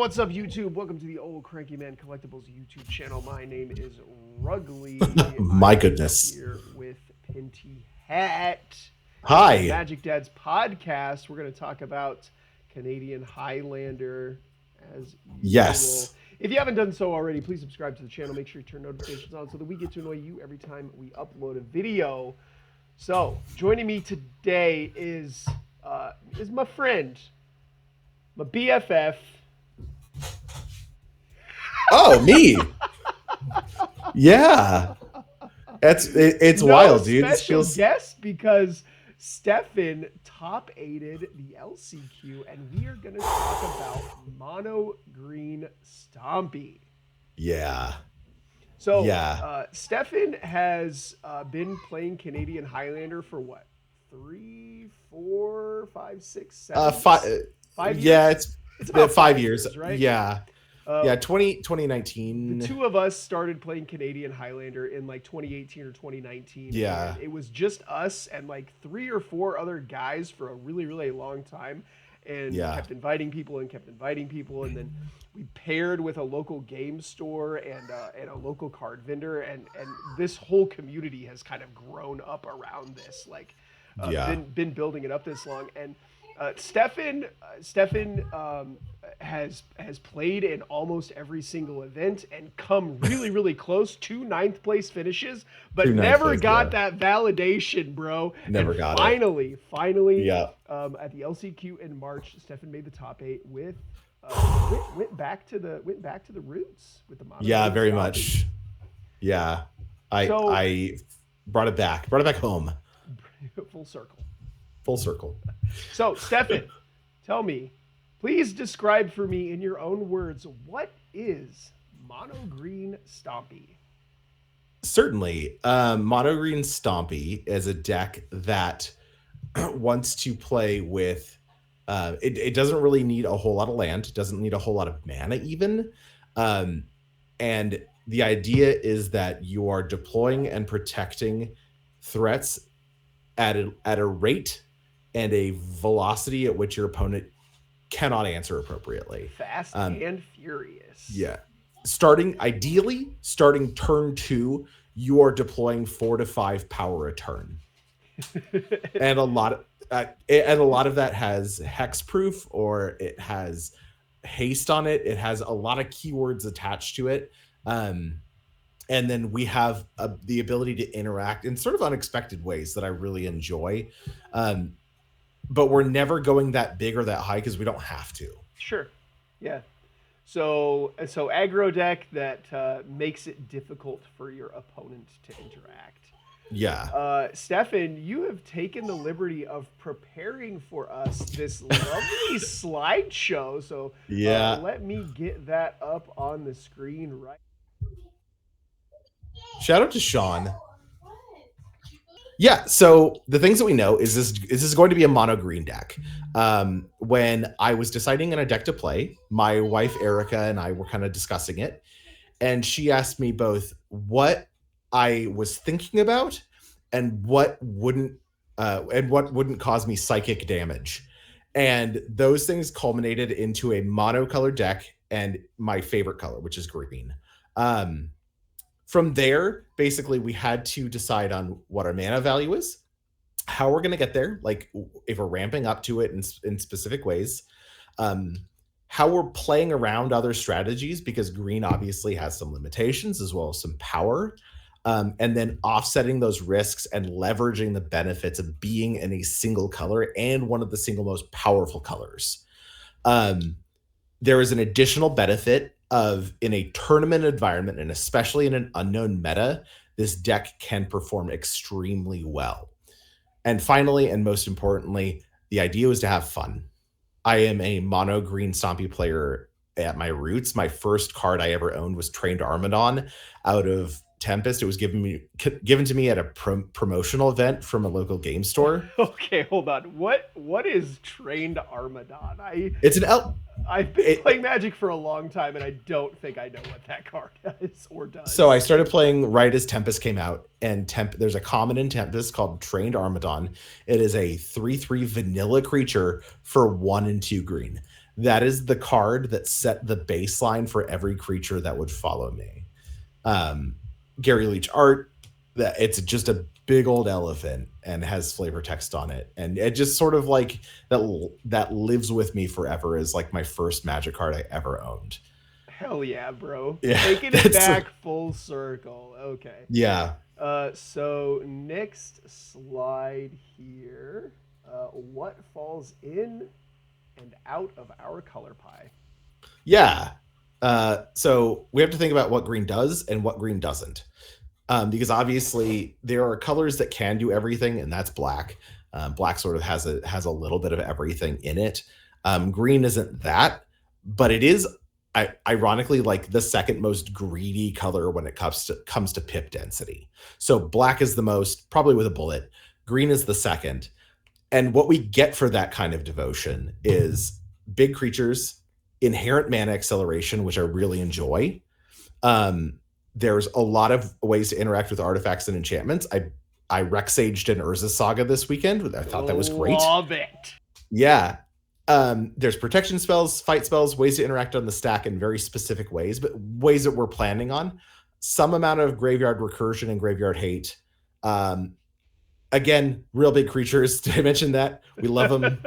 What's up, YouTube? Welcome to the Old Cranky Man Collectibles YouTube channel. My name is Rugley. My I am goodness. here with Pinty Hat. And Hi. Magic Dad's podcast. We're going to talk about Canadian Highlander as usual. Yes. If you haven't done so already, please subscribe to the channel. Make sure you turn notifications on so that we get to annoy you every time we upload a video. So, joining me today is my friend, my BFF. Oh, me. Yeah. It's No wild, dude. This special feels guest because Stefan top aided the LCQ, and we are going to talk about Mono Green Stompy. yeah. So, Yeah. Stefan has been playing Canadian Highlander for what? 3, 4, 5, 6, 7? 5 years? Yeah, it's It's been about 5 years. right? Yeah. Uh, Yeah, the 2019. two of us started playing Canadian Highlander in like 2018 or 2019. Yeah. And it was just us and like 3 or 4 other guys for a really, really long time. And Yeah. kept inviting people and kept inviting people. And then we paired with a local game store and a local card vendor. And this whole community has kind of grown up around this, like Yeah. been building it up this long. And Stefan has played in almost every single event and come really, really close to 9th place finishes, but To ninth never place, got yeah. that validation, bro. Never And got it. finally, Yeah. at the LCQ in March, Stefan made the top 8 with went back to the roots with the Mono Yeah, Green very Stompy. much. Yeah. I So I brought it back. Brought it back home. full circle. Full circle. So, Stefan, tell me, please describe for me in your own words, what is Mono Green Stompy? Certainly. Mono Green Stompy is a deck that wants to play with it doesn't really need a whole lot of land, it doesn't need a whole lot of mana even. And the idea is that you are deploying and protecting threats at a rate and a velocity at which your opponent cannot answer appropriately. Fast and furious. Yeah. Ideally, starting turn 2, you are deploying 4 to 5 power a turn. And a lot of that has hexproof, or it has haste on it. It has a lot of keywords attached to it. And then we have the ability to interact in sort of unexpected ways that I really enjoy. But we're never going that big or that high because we don't have to. Sure. Yeah. So aggro deck that makes it difficult for your opponent to interact. Yeah. Stefan, you have taken the liberty of preparing for us this lovely slideshow. So Yeah. let me get that up on the screen right. Shout out to Sean. Yeah, so the things that we know is this is going to be a mono green deck. When I was deciding on a deck to play, my wife Erica and I were kind of discussing it, and she asked me both what I was thinking about and what wouldn't cause me psychic damage. And those things culminated into a monocolored deck and my favorite color, which is green. From there, basically, we had to decide on what our mana value is, how we're going to get there, like if we're ramping up to it in specific ways, how we're playing around other strategies, because green obviously has some limitations as well as some power, and then offsetting those risks and leveraging the benefits of being in a single color and one of the single most powerful colors. There is an additional benefit of, in a tournament environment, and especially in an unknown meta, this deck can perform extremely well. And finally, and most importantly, the idea was to have fun. I am a mono green Stompy player at my roots. My first card I ever owned was Trained Armadon out of Tempest. It was given to me at a promotional event from a local game store. Okay, hold on. What is Trained Armadon? It's an I've been playing Magic for a long time, and I don't think I know what that card is or does. So I started playing right as Tempest came out, and there's a common in Tempest called Trained Armadon. It is a 3/3 vanilla creature for 1 and 2 green. that is the card that set the baseline for every creature that would follow me. Gary Leach art, that it's just a big old elephant and has flavor text on it, and it just sort of like that lives with me forever as like my first Magic card I ever owned. Hell yeah, bro. Yeah, Taking it back full circle. Okay. yeah. So next slide here. What falls in and out of our color pie? Yeah. So we have to think about what green does and what green doesn't. Because obviously there are colors that can do everything, and that's black. Black sort of has a little bit of everything in it. Green isn't that, but it is ironically like the second most greedy color when it comes to pip density. So black is the most, probably with a bullet. Green is the second. And what we get for that kind of devotion is big creatures, inherent mana acceleration, which I really enjoy. There's a lot of ways to interact with artifacts and enchantments. I Rexaged an Urza Saga this weekend. I thought that was great. Love it. Yeah. There's protection spells, fight spells, ways to interact on the stack in very specific ways, but ways that we're planning on. Some amount of graveyard recursion and graveyard hate. Again, real big creatures. Did I mention that? We love them.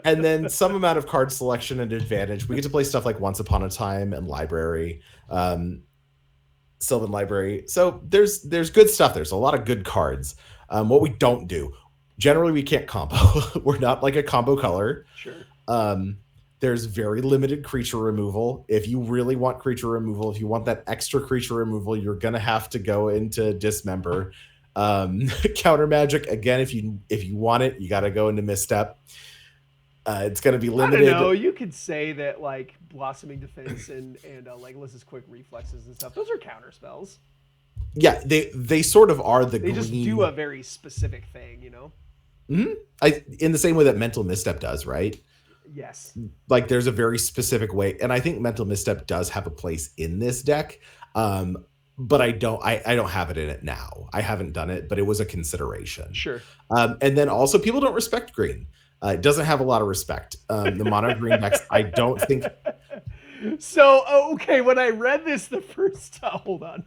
And then some amount of card selection and advantage. We get to play stuff like Once Upon a Time and Library, Sylvan Library. So there's good stuff. There's a lot of good cards. What we don't do, generally we can't combo. We're not like a combo color. Sure. There's very limited creature removal. If you really want creature removal, if you want that extra creature removal, you're gonna have to go into Dismember. Counter magic, again, if you want it, you got to go into Misstep. It's going to be limited. I don't know. You could say that like Blossoming Defense and like Liz's Quick Reflexes and stuff. Those are counter spells. Yeah, they sort of are. They just do a very specific thing, you know. Mm-hmm. In the same way that Mental Misstep does, right? Yes. Like there's a very specific way, and I think Mental Misstep does have a place in this deck. But I don't have it in it now. I haven't done it, but it was a consideration. Sure. And then also people don't respect green. It doesn't have a lot of respect. The mono green decks, I don't think. So, okay, when I read this the first time, hold on.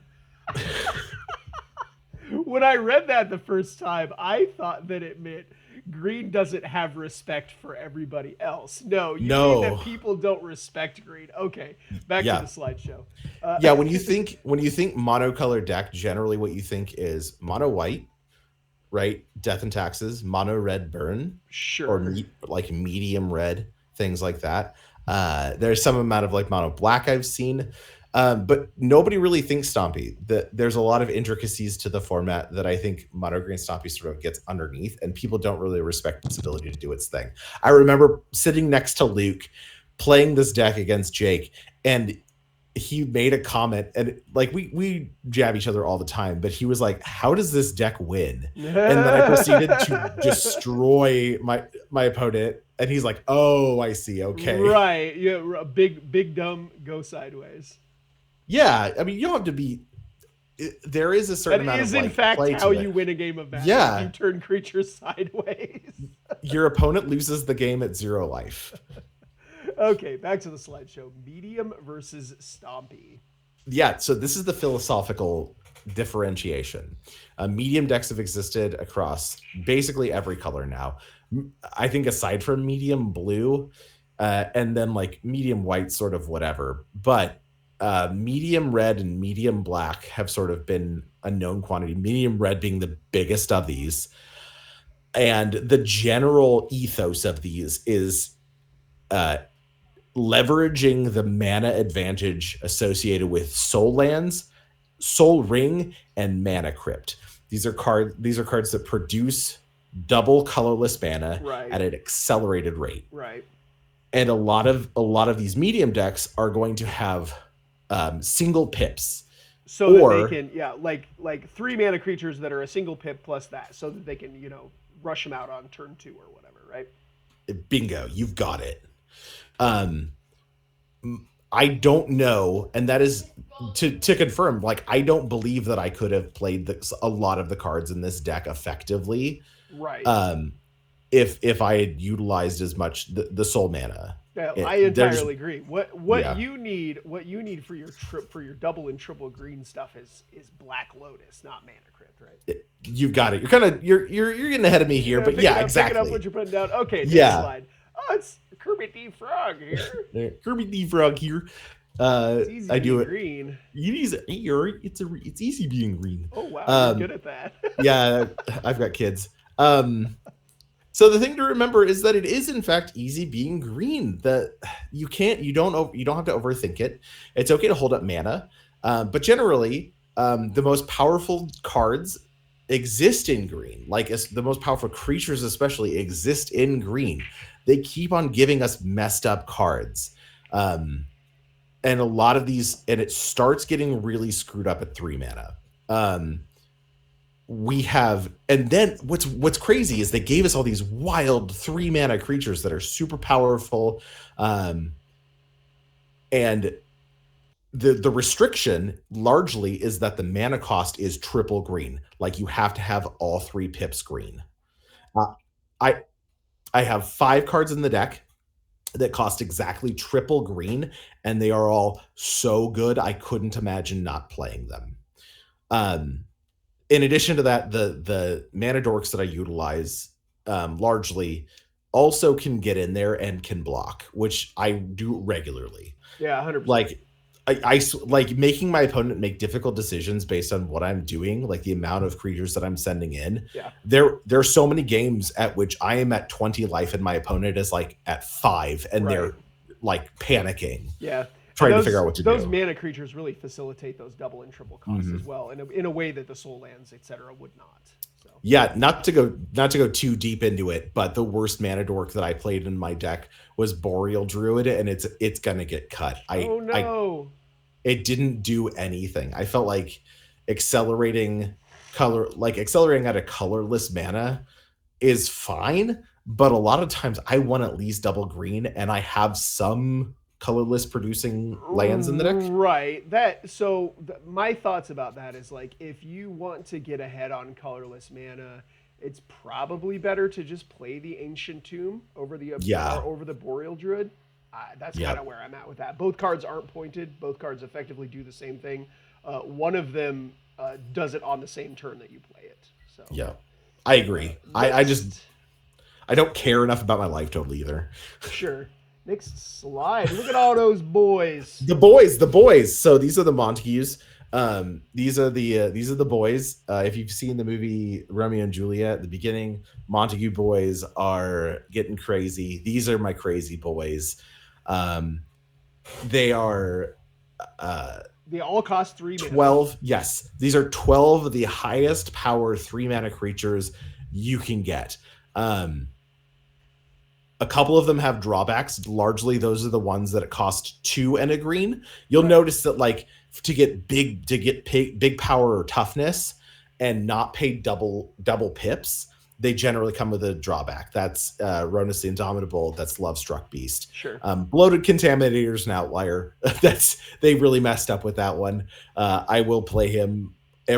When I read that the first time, I thought that it meant green doesn't have respect for everybody else. No, you mean that people don't respect green. Okay, back to the slideshow. Yeah, when you think monocolor deck, generally what you think is mono white, right? Death and Taxes, mono red burn, sure, or like medium red, things like that. There's some amount of like mono black I've seen. But nobody really thinks Stompy. There's a lot of intricacies to the format that I think Mono Green Stompy sort of gets underneath, and people don't really respect its ability to do its thing. I remember sitting next to Luke playing this deck against Jake, and he made a comment, and like we jab each other all the time, but he was like, "How does this deck win?" And then I proceeded to destroy my opponent, and he's like, "Oh, I see. Okay, right, yeah, big dumb go sideways." Yeah, I mean, you don't have to be. There is a certain amount of like, in fact play how to you it. win a game of Magic. Yeah, you turn creatures sideways. Your opponent loses the game at 0 life. Okay, back to the slideshow. Medium versus Stompy. Yeah, so this is the philosophical differentiation. Medium decks have existed across basically every color now. I think aside from medium blue, and then like medium white, sort of whatever, but. Medium red and medium black have sort of been a known quantity, medium red being the biggest of these. And the general ethos of these is leveraging the mana advantage associated with Soul Lands, Soul Ring, and Mana Crypt. These are cards that produce double colorless mana at an accelerated rate. Right. And a lot of these medium decks are going to have single pips, so that they can like 3 mana creatures that are a single pip plus that, so that they can rush them out on turn 2 or whatever, right? Bingo, you've got it. I don't know, and that is to confirm. Like, I don't believe that I could have played a lot of the cards in this deck effectively, right? If I had utilized as much the soul mana Yeah, I entirely agree. What yeah. you need for your double and triple green stuff is Black Lotus, not Mana Crypt, right? You've got it. You're kind of you're getting ahead of me here, but yeah, Picking up exactly. what you're putting down. Okay, next Yeah, slide. Oh, it's Kirby D Frog here. Kirby D Frog here. It's easy I do being it. green. It's easy being green. Oh wow, you're good at that. Yeah, I've got kids. So the thing to remember is that it is in fact easy being green. That you don't have to overthink it. It's okay to hold up mana, but generally, the most powerful cards exist in green. Like the most powerful creatures, especially, exist in green. They keep on giving us messed up cards, and a lot of these, and it starts getting really screwed up at 3 mana. And then what's crazy is they gave us all these wild 3 mana creatures that are super powerful, and the restriction largely is that the mana cost is triple green. Like you have to have all 3 pips green. I have 5 cards in the deck that cost exactly triple green, and they are all so good I couldn't imagine not playing them. In addition to that, the mana dorks that I utilize largely also can get in there and can block, which I do regularly. Yeah, 100%. Like I like making my opponent make difficult decisions based on what I'm doing, like the amount of creatures that I'm sending in. Yeah. There are so many games at which I am at 20 life and my opponent is like at 5, and they're like panicking. Yeah. Trying to figure out what to do. Those mana creatures really facilitate those double and triple costs as well, in a way that the soul lands, etc., would not. So. Yeah, not to go too deep into it, but the worst mana dork that I played in my deck was Boreal Druid, and it's gonna get cut. Oh no! It didn't do anything. I felt like accelerating out of colorless mana is fine, but a lot of times I want at least double green, and I have some colorless producing lands in the deck. Right. My thoughts about that is like, if you want to get ahead on colorless mana, it's probably better to just play the Ancient Tomb over the Boreal Druid. That's kind of where I'm at with that. Both cards aren't pointed. Both cards effectively do the same thing. One of them does it on the same turn that you play it. So yeah, I agree. I don't care enough about my life total either. Sure. Next slide. Look at all those boys. The boys. So these are the Montagues. These are the boys. If you've seen the movie Romeo and Juliet at the beginning, Montague boys are getting crazy. These are my crazy boys. They are they all cost 3 mana. 12. Yes. These are 12 of the highest power 3 mana creatures you can get. A couple of them have drawbacks. Largely, those are the ones that it cost 2 and a green. You'll notice that, like, to get big power or toughness and not pay double pips, they generally come with a drawback. That's Ronus the Indomitable. That's Lovestruck Beast. Sure. Bloated Contaminator's an outlier. They really messed up with that one. I will play him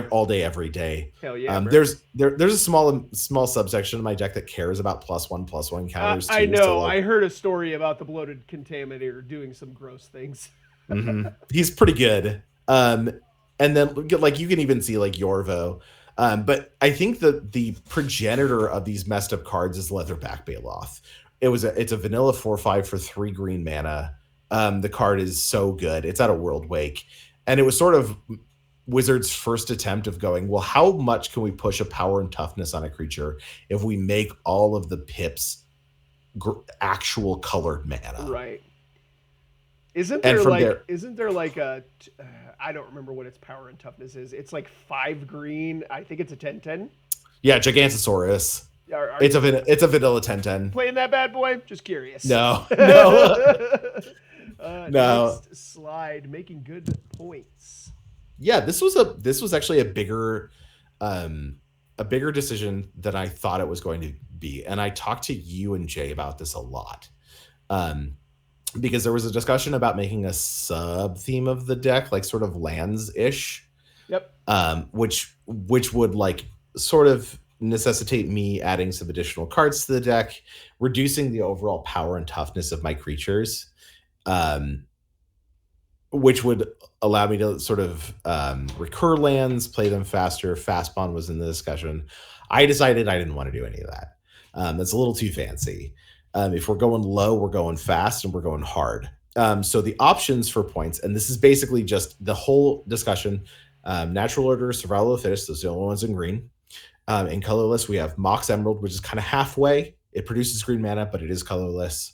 all day, every day. Hell yeah. There's a small subsection of my deck that cares about +1/+1 counters too. I know. So I heard a story about the Bloated Contaminator doing some gross things. He's pretty good. And then like you can even see like Yorvo. But I think that the progenitor of these messed up cards is Leatherback Baloth. It's a vanilla 4/5 for 3 green mana. The card is so good. It's out of World Wake, and it was sort of Wizards' first attempt of going, well, how much can we push a power and toughness on a creature if we make all of the pips actual colored mana? Right. Isn't there like a I don't remember what its power and toughness is. It's like 5 green. I think it's a 10/10. Yeah, Gigantosaurus. It's a vanilla 10/10. Playing that bad boy? Just curious. No. Next slide, making good points. Yeah, this was actually a bigger decision than I thought it was going to be, and I talked to you and Jay about this a lot, because there was a discussion about making a sub theme of the deck, like sort of lands ish. Yep. Which would like sort of necessitate me adding some additional cards to the deck, reducing the overall power and toughness of my creatures, um, which would allow me to sort of recur lands, play them faster. Fast Bond was in the discussion. I decided I didn't want to do any of that. That's a little too fancy. If we're going low, we're going fast and we're going hard. So the options for points, and this is basically just the whole discussion. Natural Order, Survival of the Fittest, those are the only ones in green. In colorless, we have Mox Emerald, which is kind of halfway. It produces green mana, but it is colorless.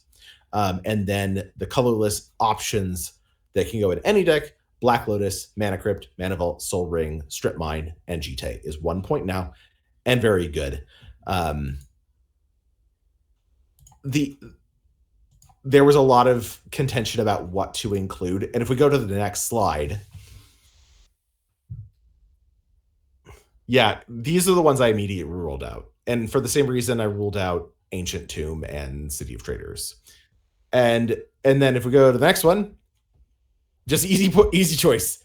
And then the colorless options that can go in any deck: Black Lotus, Mana Crypt, Mana Vault, Soul Ring, Strip Mine, and GT is 1 point now, and very good. There was a lot of contention about what to include, and if we go to the next slide, yeah, these are the ones I immediately ruled out, and for the same reason I ruled out Ancient Tomb and City of Traders. And then if we go to the next one, just easy choice.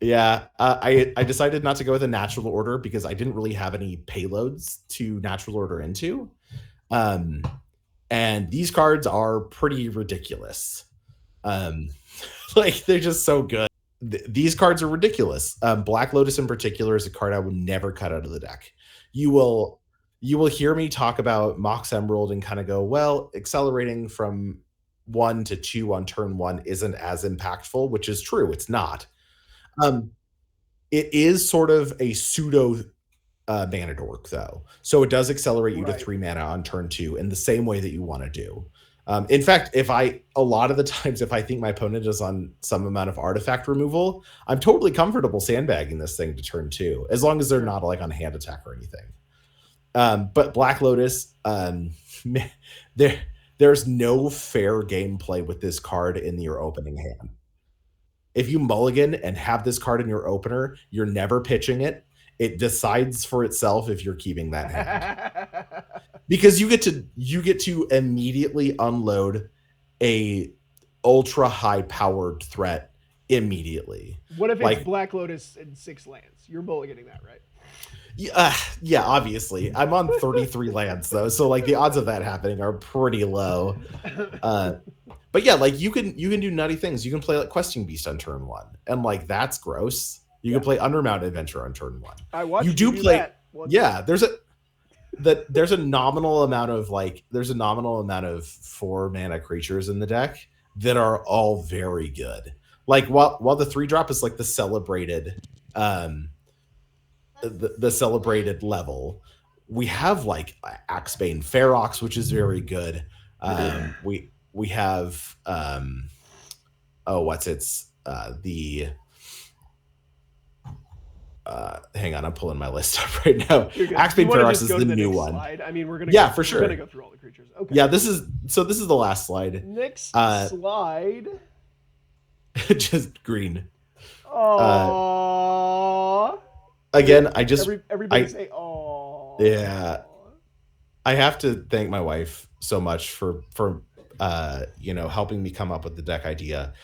Yeah, I decided not to go with a Natural Order because I didn't really have any payloads to Natural Order into. And these cards are pretty ridiculous. Like, they're just so good. These cards are ridiculous. Black Lotus in particular is a card I would never cut out of the deck. You will hear me talk about Mox Emerald and kind of go, well, accelerating from 1 to 2 on turn 1 isn't as impactful, which is true. It's not. It is sort of a pseudo mana dork, though. So it does accelerate you to 3 mana on turn 2 in the same way that you want to do. In fact, a lot of the times, if I think my opponent is on some amount of artifact removal, I'm totally comfortable sandbagging this thing to turn 2, as long as they're not like on hand attack or anything. But Black Lotus, there's no fair gameplay with this card in your opening hand. If you mulligan and have this card in your opener, you're never pitching it. It decides for itself if you're keeping that hand. Because you get to immediately unload a ultra high powered threat immediately. What if it's Black Lotus and 6 lands? You're mulliganing that, right? Yeah, obviously. I'm on 33 lands though, so like the odds of that happening are pretty low. But yeah, like you can do nutty things. You can play like Questing Beast on turn 1, and like that's gross. You can play Undermount Adventure on turn 1. I watched you do play that. Yeah, there's a nominal amount of 4 mana creatures in the deck that are all very good. Like while the 3-drop is like the celebrated the celebrated level, we have like Axebane Ferox, which is very good. We have hang on, I'm pulling my list up right now. Axebane Ferox is the new one. Slide? I mean, we're gonna for sure. We're gonna go through all the creatures. Okay. Yeah, this is the last slide. Next slide. Just green. Aww. Again, everybody say aww. Yeah. I have to thank my wife so much for helping me come up with the deck idea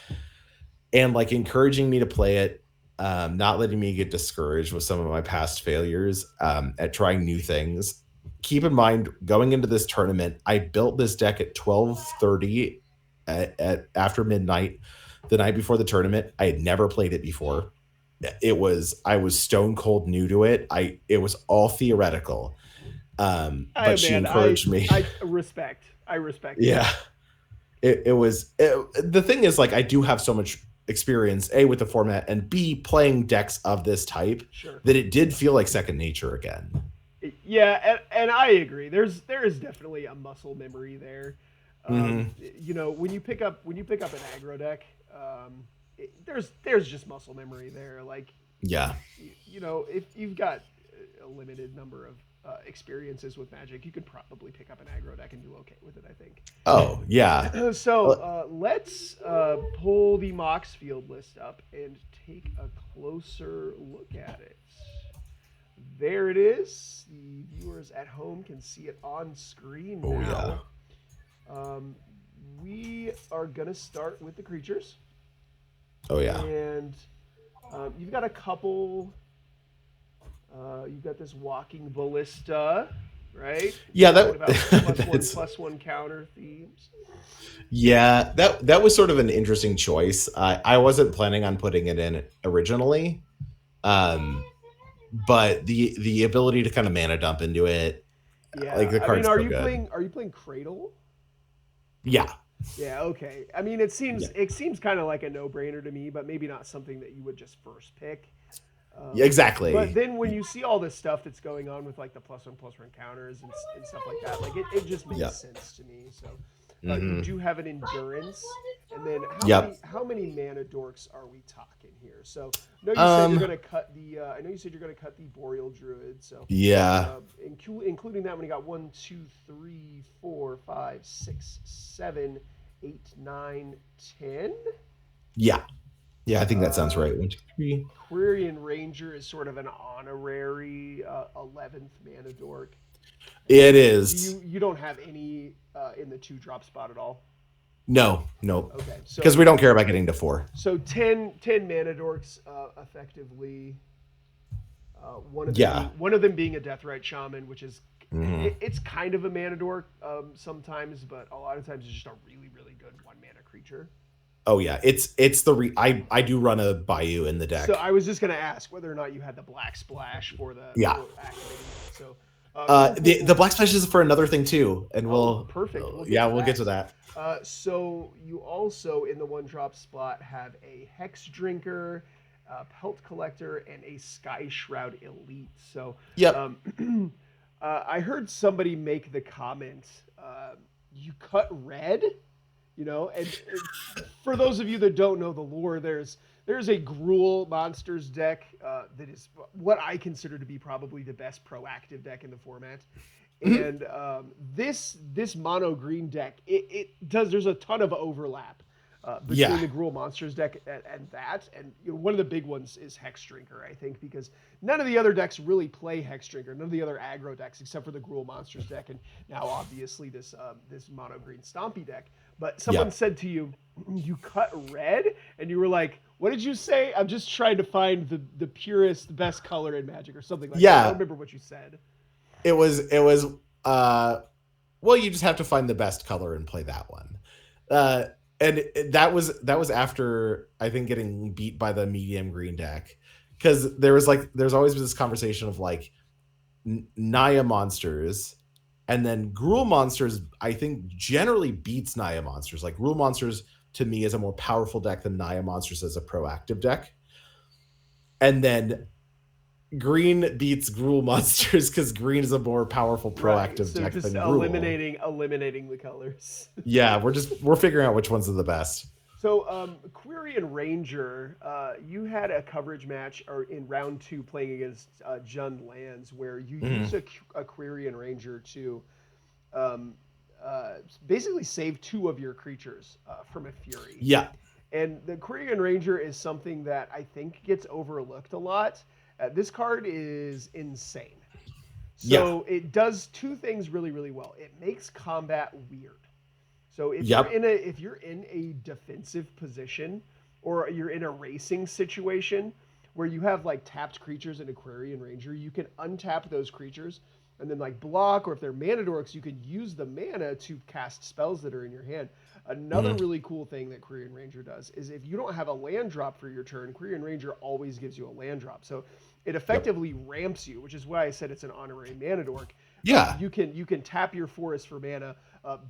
and like encouraging me to play it, not letting me get discouraged with some of my past failures at trying new things. Keep in mind, going into this tournament, I built this deck at 12:30 after midnight the night before the tournament. I had never played it before. I was stone cold new to it. It was all theoretical. But she encouraged me. I respect. Yeah. The thing is, like, I do have so much experience, A, with the format, and B, playing decks of this type, that it did feel like second nature again. Yeah, and I agree. There is definitely a muscle memory there. When you pick up an aggro deck, there's just muscle memory there. Like, yeah, if you've got a limited number of experiences with Magic, you could probably pick up an aggro deck and do okay with it, I think. Oh, yeah. So let's pull the Mox field list up and take a closer look at it. There it is. The viewers at home can see it on screen now. Yeah. We are going to start with the creatures. Oh, yeah. And you've got a couple You've got this walking ballista, right? Yeah, Talking about that's plus one counter themes. yeah, that was sort of an interesting choice. I wasn't planning on putting it in originally, um, but the ability to kind of mana dump into it, like Yeah, the I mean, card's so good. are you playing Cradle? Yeah, Yeah, okay. I mean, yeah, it seems kind of like a no-brainer to me, but maybe not something that you would just first pick. yeah, But exactly. then when you see all this stuff that's going on with like the plus one counters and stuff like that, like it just makes Yeah. sense to me. So you Hmm. do have an endurance, and then Yep. how many mana dorks are we talking here? So I know you said you're Um. gonna cut the I know you said you're gonna cut the Boreal Druid. So Yeah. including that one, you got 1, 2, 3, 4, 5, 6, 7, 8, 9, 10. Yeah. Yeah. I think that sounds Uh, right. 1, 2, 3. Quirion Ranger is sort of an honorary 11th mana dork. And It then is. you don't have any in the 2-drop spot at all? No. No. Okay, Because we don't care about getting to 4. so 10 mana dorks effectively. Yeah. One of them being a Deathrite Shaman, which is Hmm. it's kind of a mana dork sometimes, but a lot of times it's just a really good 1 mana creature. Oh yeah. I do run a Bayou in the So deck. I was just gonna ask whether or not you had the black splash Yeah. for activating that. So The black splash is for another thing too, and Oh, we'll perfect. We'll get yeah, to we'll get that. to that. So you also in the 1-drop spot have a Hex Drinker, Pelt Collector, and a Sky Shroud Elite. So Yep. I heard somebody make the comment, you cut red, and for those of you that don't know the lore, there's a Gruul monsters deck that is what I consider to be probably the best proactive deck in the format. Mhm. And this mono green deck, it does. There's a ton of overlap between Yeah. the Gruul monsters deck and that. And one of the big ones is Hex Drinker, I think, because none of the other decks really play Hex Drinker. None of the other aggro decks, except for the Gruul monsters deck, and now obviously this mono green Stompy deck. But someone Yep. said to you, "You cut red," and you were like, "What did you say?" I'm just trying to find the purest, best color in Magic, or something like that. I don't Yeah. remember what you said. It was uh well, you just have to find the best color and play that one. Uh and that was after I think getting beat by the medium green deck, cuz there's always been this conversation of like Naya monsters, and then Gruul monsters I think generally beats Naya monsters. Like Gruul monsters to me is a more powerful deck than Naya monsters as a proactive deck. And then green beats Gruul monsters because green is a more powerful Right. proactive So deck just than Gruul. eliminating the colors. Yeah, we're figuring out which ones are the best. So Quirion Ranger, you had a coverage match or in round 2 playing against Jund Lands where you use Mhm. a Quirion Ranger to um, basically save 2 of your creatures from a Fury. Yeah, And the Quirion Ranger is something that I think gets overlooked a lot. This card is insane. yeah, So it does 2 things really well. It makes combat weird. So yep, if you're in a defensive position or you're in a racing situation where you have like tapped creatures in Aquarian Ranger, you can untap those creatures and then like block, or if they're mana dorks, you can use the mana to cast spells that are in your hand. Another mhm, really cool thing that Quirion Ranger does is if you don't have a land drop for your turn, Quirion Ranger always gives you a land drop. So it yep, effectively ramps you, which is why I said it's an honorary mana dork. yeah, You can tap your forest for mana,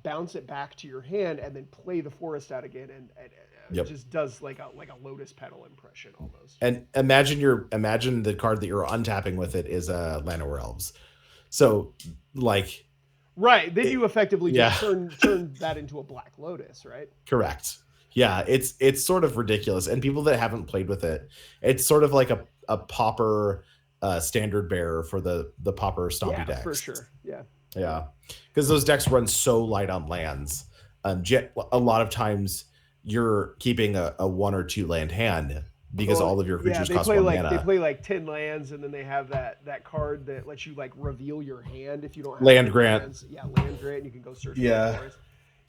bounce it back to your hand, and then play the forest out again, and it yep. just does like a lotus petal impression almost. And imagine the card that you're untapping with it is Llanowar Elves. So like Right. Then it, you effectively just yeah, turn that into a black lotus, right? correct. Yeah, it's sort of ridiculous. And people that haven't played with it, it's sort of like a pauper standard bearer for the pauper stompy Yeah, for decks. sure. Yeah. Yeah, because those decks run so light on lands. A lot of times you're keeping a 1 or 2 land hand because Well, all of your yeah, creatures cost 1 mana. play like 10 lands, and then they have that card that lets you like reveal your hand if you don't have Land any grant. lands. Yeah, land grant. You can go search for a Yeah. forest.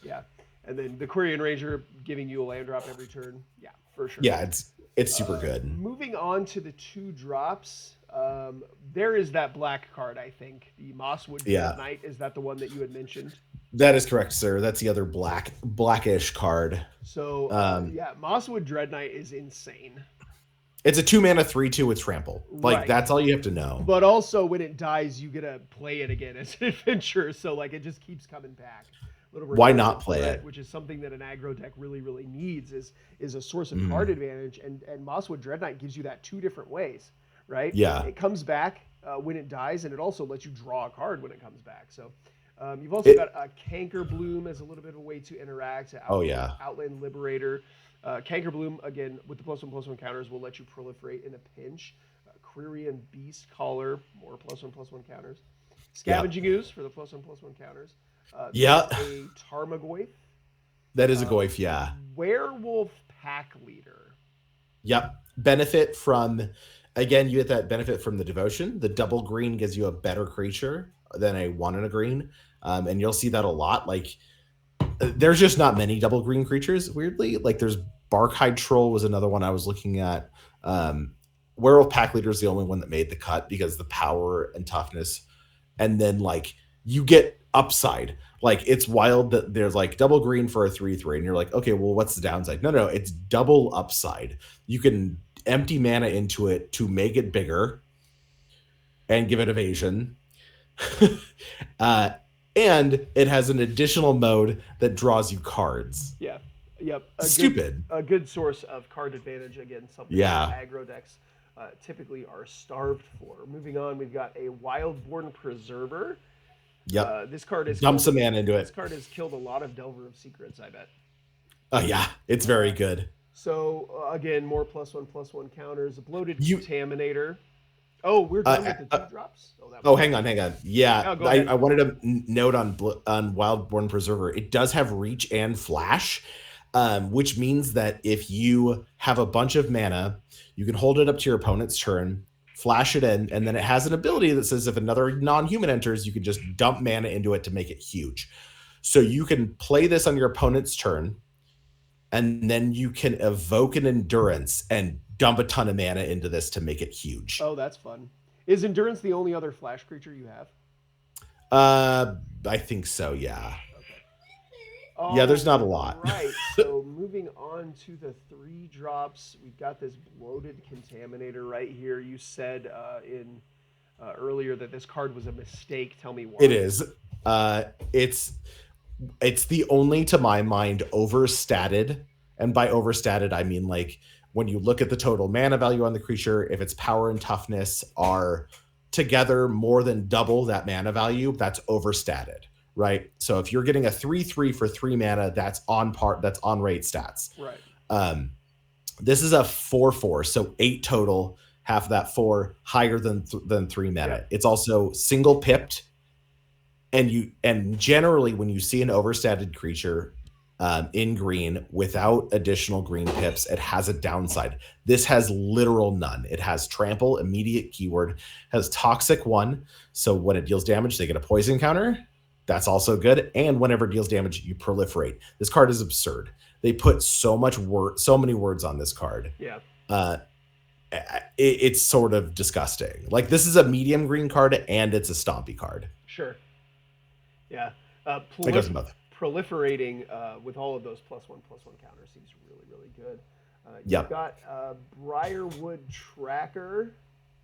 Yeah, and then the Quirion Ranger giving you a land drop every turn. Yeah, for sure. Yeah, it's super good. Moving on to the 2 drops. There is that black card, I think. The Mosswood Dread Yeah, Knight. Is that the one that you had mentioned? that is correct, sir. That's the other blackish card. So, Um, yeah, Mosswood Dread Knight is insane. it's a 2 mana 3/2 with trample. Like Right. that's all you have to know. But also, when it dies, you get to play it again as an adventure. So, like, it just keeps coming back. Little Why recursive not play threat, it? which is something that an aggro deck really, really needs, is a source of card Mm, advantage. And Mosswood Dread Knight gives you that two different ways, right? yeah. It comes back when it dies, and it also lets you draw a card when it comes back. So you've also It. got a Canker Bloom as a little bit of a way to interact. Oh yeah. Outland Liberator. Canker Bloom, again, with the +1/+1 counters, will let you proliferate in a pinch. Quirion Beast Caller, more +1/+1 counters. Yeah. Scavenging Ooze for the +1/+1 counters. Yeah. There's a Tarmogoyf. That is a Uh, goif. Yeah. Werewolf Pack Leader. Yep. Benefit from, again, you get that benefit from the devotion. The double green gives you a better creature than a 1 and a green. And you'll see that a lot. Like there's just not many double green creatures, weirdly. Like there's Barkhide Troll was another one I was looking at. Werewolf Pack Leader is the only one that made the cut because the power and toughness. And then like you get upside. Like it's wild that there's like double green for a 3/3, and you're like, okay, well, what's the downside? No, it's double upside. You can empty mana into it to make it bigger and give it evasion. uh, and it has an additional mode that draws you cards. Yeah. Yep. Stupid. A good source of card advantage. Again, something Yeah. that aggro decks typically are starved for. Moving on, we've got a Wildborn Preserver. Yep. This card is Dump some mana into This it. card has killed a lot of Delver of Secrets, I bet. Oh yeah, it's very good. So again, more +1/+1 counters. A bloated You- Contaminator. Oh, we're done with the 2 drops. Oh, hang on. Yeah, Oh, go ahead. I wanted to note on Wildborn Preserver. It does have reach and flash, which means that if you have a bunch of mana, you can hold it up to your opponent's turn, flash it in, and then it has an ability that says if another non-human enters, you can just dump mana into it to make it huge. So you can play this on your opponent's turn, and then you can evoke an Endurance and dump a ton of mana into this to make it huge. Oh, that's fun. Is Endurance the only other flash creature you have? I think so, yeah. Okay. Yeah, there's not a lot. Right. So moving on to the 3 drops, we've got this bloated Contaminator right here. You said in earlier that this card was a mistake. Tell me why. It is. It's the only, to my mind, overstated. And by overstated, I mean like when you look at the total mana value on the creature, if its power and toughness are together more than double that mana value, that's overstated, right? So if you're getting a 3/3 for 3 mana, that's on rate stats. Right. This is a 4/4, so 8 total, half of that 4 higher than 3 mana. Yeah. It's also single pipped, and generally when you see an overstated creature in green without additional green pips, it has a downside. This has literal none. It has trample, immediate keyword, has toxic 1, so when it deals damage, they get a poison counter. That's also good. And whenever it deals damage, you proliferate. This card is absurd. They put so many words on this card. Yeah. It's sort of disgusting. Like this is a medium green card and it's a Stompy card. Sure. Yeah. It goes in both. Proliferating with all of those +1/+1 counters seems really, really good. Yep. You've got Briarwood Tracker.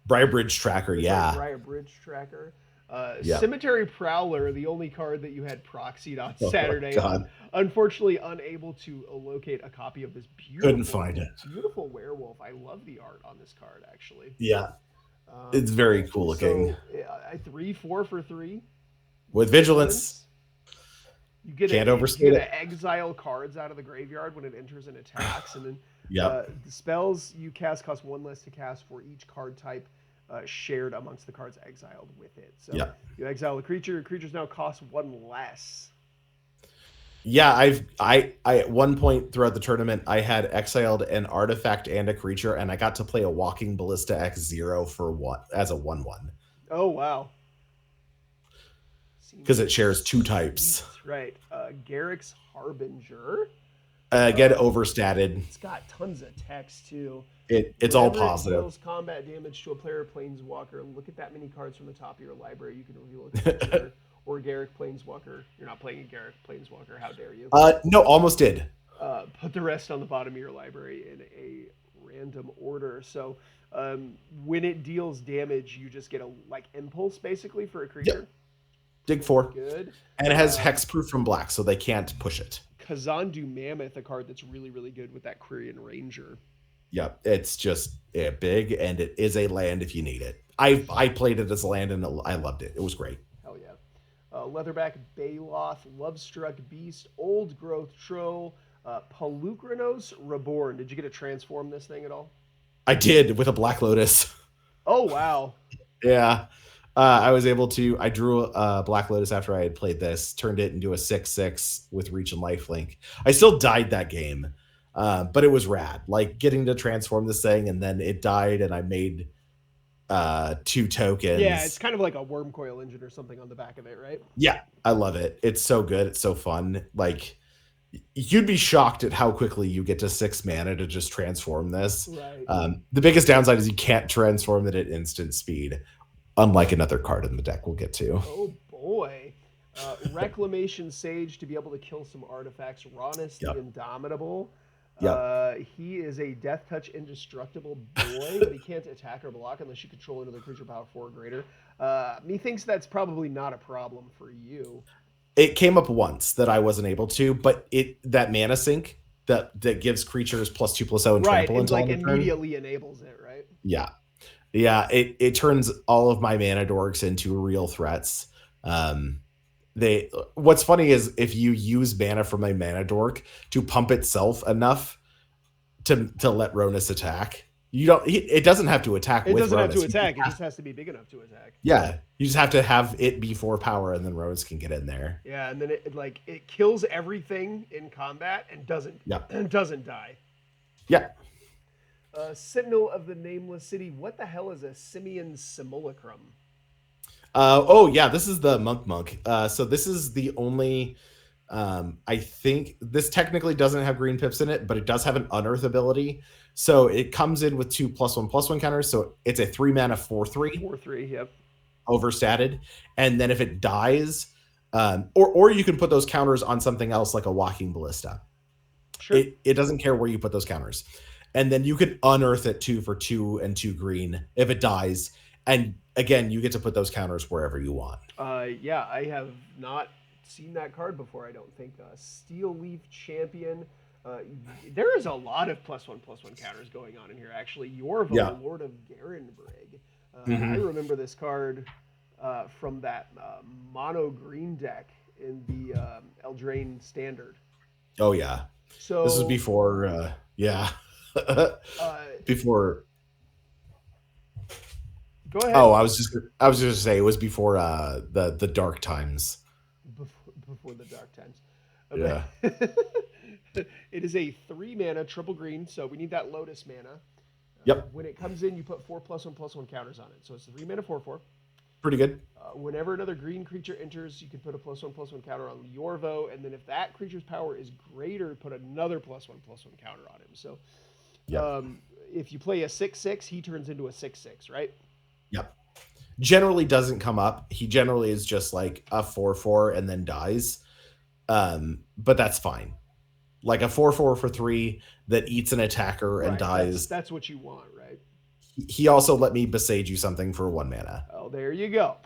Briarbridge Tracker, yeah. Briarbridge Tracker. Yep. Cemetery Prowler, the only card that you had proxied on Saturday. God. Unfortunately, unable to locate a copy of this Couldn't find it. beautiful werewolf. I love the art on this card, actually. Yeah. It's very cool looking. So, 3/4 for 3. With vigilance. You get Can't you overstate get it. to exile cards out of the graveyard when it enters and attacks, and then Yep. the spells you cast cost 1 less to cast for each card type shared amongst the cards exiled with it. So Yep. you exile a creature, your creatures now cost 1 less. Yeah, I at one point throughout the tournament, I had exiled an artifact and a creature, and I got to play a Walking Ballista X0 for as a 1/1. Oh wow. Because it shares 2 types. Right. Garrick's Harbinger. Get overstated. It's got tons of text too. It's all Whenever it positive. deals combat damage to a player planeswalker, look at that many cards from the top of your library. You can reveal a creature or Garruk planeswalker. You're not playing a Garruk planeswalker. How dare you? No, almost did. Put the rest on the bottom of your library in a random order. So when it deals damage, you just get a impulse basically for a creature. Yep. Dig 4. Good. And it has hexproof from black, so they can't push it. Kazandu Mammoth, a card that's really, really good with that Quirion Ranger. Yep, it's just big, and it is a land if you need it. I played it as a land, and I loved it. It was great. Hell yeah. Leatherback Baloth, Lovestruck Beast, Old Growth Troll, Palukranos Reborn. Did you get to transform this thing at all? I did with a Black Lotus. Oh, wow. Yeah. I was able to. I drew a Black Lotus after I had played this, turned it into a 6/6 with Reach and Lifelink. I still died that game, but it was rad. Like getting to transform this thing, and then it died, and I made 2 tokens. Yeah, it's kind of like a worm coil engine or something on the back of it, right? Yeah, I love it. It's so good. It's so fun. Like you'd be shocked at how quickly you get to 6 mana to just transform this. Right. The biggest downside is you can't transform it at instant speed. Unlike another card in the deck we'll get to. Oh, boy. Reclamation Sage to be able to kill some artifacts. Ronus the Indomitable. He is a Death Touch indestructible boy, but he can't attack or block unless you control another creature power 4 or greater. Methinks that's probably not a problem for you. It came up once that I wasn't able to, but that mana sink that gives creatures +2/+0 and trample until immediately enables it, right? Yeah. Yeah, it turns all of my mana dorks into real threats. What's funny is if you use mana from a mana dork to pump itself enough to let Ronus attack, it doesn't have to attack. It doesn't have to attack. It just has to be big enough to attack. Yeah, you just have to have it be 4 power, and then Ronus can get in there. Yeah, and then it kills everything in combat and doesn't die. Yeah. Sentinel of the Nameless City. What the hell is a Simian Simulacrum? Yeah, this is the Monk. So this is the only. I think this technically doesn't have green pips in it, but it does have an unearth ability. So it comes in with 2 +1/+1 counters. So it's a 3 mana 4/3. 4/3. Yep. Overstatted, and then if it dies, or you can put those counters on something else like a Walking Ballista. Sure. It doesn't care where you put those counters. And then you can unearth it 2 for 2 and 2 green if it dies. And again, you get to put those counters wherever you want. Yeah, I have not seen that card before, I don't think. Steel Leaf Champion. There is a lot of +1/+1 counters going on in here, actually. Yorvo, Lord of Garenbrig. I remember this card from that mono green deck in the Eldraine Standard. Oh, yeah. So this is before, before. Go ahead. Oh, I was just gonna say it was before the dark times. Before the dark times. Okay. Yeah. It is a 3 mana triple green, so we need that Lotus mana. Yep. When it comes in, you put 4 +1/+1 counters on it. So it's 3 mana 4/4. Pretty good. Whenever another green creature enters, you can put a +1/+1 counter on Yorvo, and then if that creature's power is greater, put another +1/+1 counter on him. So if you play a 6/6, he turns into a 6/6, right? Yep. Generally doesn't come up. He generally is just like a 4/4 and then dies. But that's fine. Like a 4/4 for 3 that eats an attacker and dies. That's what you want, right? He also let me besage you something for 1 mana. Oh, there you go.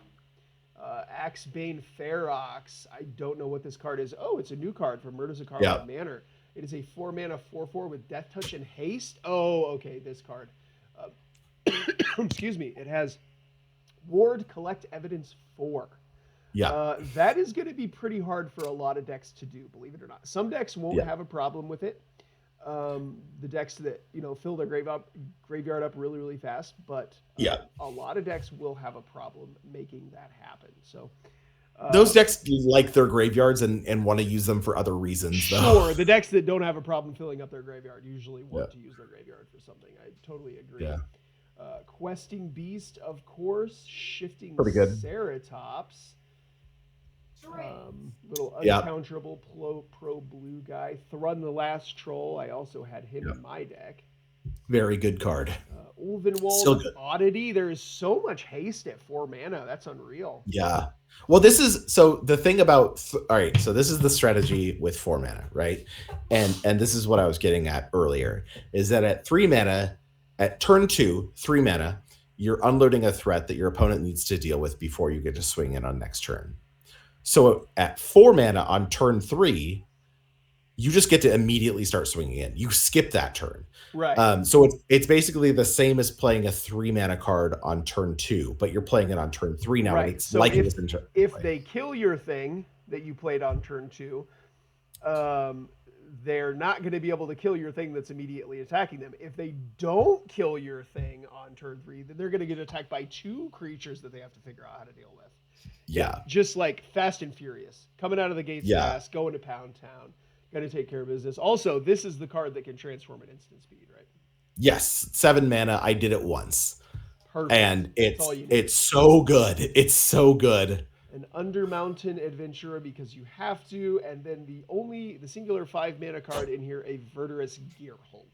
Axebane Ferox. I don't know what this card is. Oh, it's a new card from Murder Zakara Manor. It is a 4 mana 4/4 with Death Touch and Haste. Oh, okay, this card. Excuse me. It has Ward, Collect Evidence 4. Yeah. That is going to be pretty hard for a lot of decks to do, believe it or not. Some decks won't have a problem with it. The decks that, fill their graveyard up really, really fast, but a lot of decks will have a problem making that happen. So those decks like their graveyards and want to use them for other reasons, though. Sure, the decks that don't have a problem filling up their graveyard usually want to use their graveyard for something. I totally agree. Yeah. Questing Beast, of course. Shifting Pretty good. Ceratops. Little Yep. uncounterable pro blue guy. Thrun the Last Troll. I also had him Yep. in my deck. Very good card. Still Ulvenwald good. Oddity. There is so much haste at 4 mana. That's unreal. Yeah. Well, this is so the thing about all right, so this is the strategy with 4 mana, right? And this is what I was getting at earlier is that at 3 mana, at turn 2, 3 mana, you're unloading a threat that your opponent needs to deal with before you get to swing in on next turn. So at 4 mana on turn 3, you just get to immediately start swinging in. You skip that turn. Right. So it's basically the same as playing a 3 mana card on turn 2, but you're playing it on turn 3 now, and Right. it's So like it was in turn. if they kill your thing that you played on turn 2, they're not going to be able to kill your thing that's immediately attacking them. If they don't kill your thing on turn 3, then they're going to get attacked by 2 creatures that they have to figure out how to deal with. Yeah. Just like Fast and Furious, coming out of the gates fast, going to Pound Town, got to take care of business. Also, this is the card that can transform at instant speed, right? Yes, 7 mana. I did it once. Perfect. And it's so good. It's so good. An Undermountain Adventurer because you have to, and then the singular 5 mana card in here, a Verdurous Gearhulk.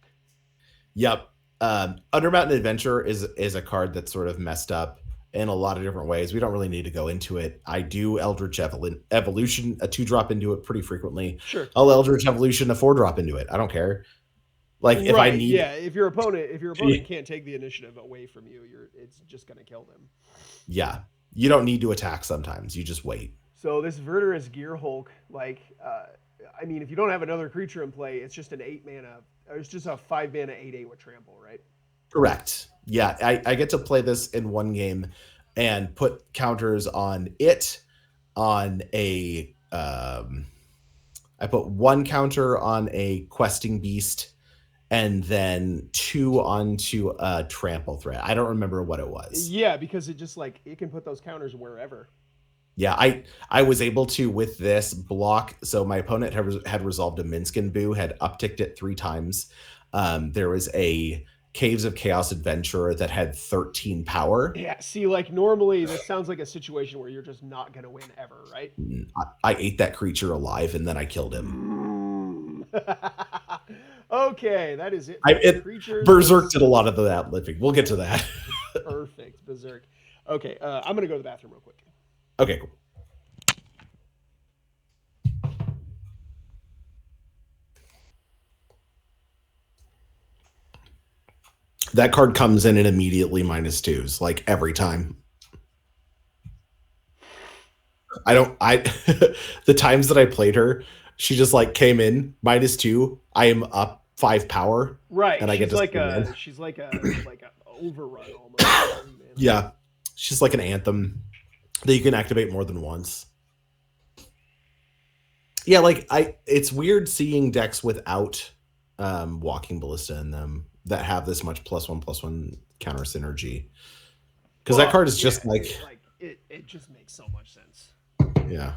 Yep. Undermountain Adventurer is a card that's sort of messed up in a lot of different ways. We don't really need to go into it. I do Eldritch Evolution, a 2-drop into it pretty frequently. Sure. I'll Eldritch Evolution, a 4-drop into it. I don't care. Like if I need, if your opponent can't take the initiative away from you, it's just gonna kill them. Yeah, you don't need to attack sometimes. You just wait. So this Verdurous Gearhulk, I mean, if you don't have another creature in play, it's just an 8 mana. It's just a 5 mana 8/8 with trample, right? Correct. Yeah, I get to play this in one game and put counters on it. On a, I put 1 counter on a questing beast, and then 2 onto a trample threat. I don't remember what it was. Yeah, because it just it can put those counters wherever. Yeah, I was able to with this block. So my opponent had resolved a Minskin Boo, had upticked it 3 times. There was a Caves of Chaos Adventurer that had 13 power. Yeah, see, normally this sounds like a situation where you're just not gonna win ever, right? I ate that creature alive and then I killed him. Okay, that is it. Berserk did a lot of that living. We'll get to that. Perfect, Berserk. Okay, I'm gonna go to the bathroom real quick. Okay, cool. That card comes in and immediately -2s, like every time. The times that I played her, she just came in -2. I am up 5 power. Right. And I get to she's like a overrun almost. Yeah. She's like an anthem that you can activate more than once. Yeah, it's weird seeing decks without Walking Ballista in them that have this much +1/+1 counter synergy. Because that card is just it just makes so much sense. Yeah.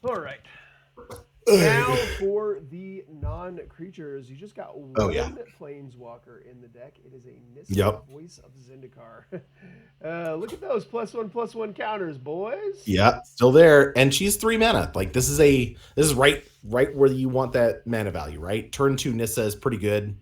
All right. Now for the non-creatures, you just got one Planeswalker in the deck. It is a Nissa, Voice of Zendikar. Look at those +1/+1 counters, boys. Yeah, still there, and she's 3 mana. This is right where you want that mana value, right? Turn 2 Nissa is pretty good.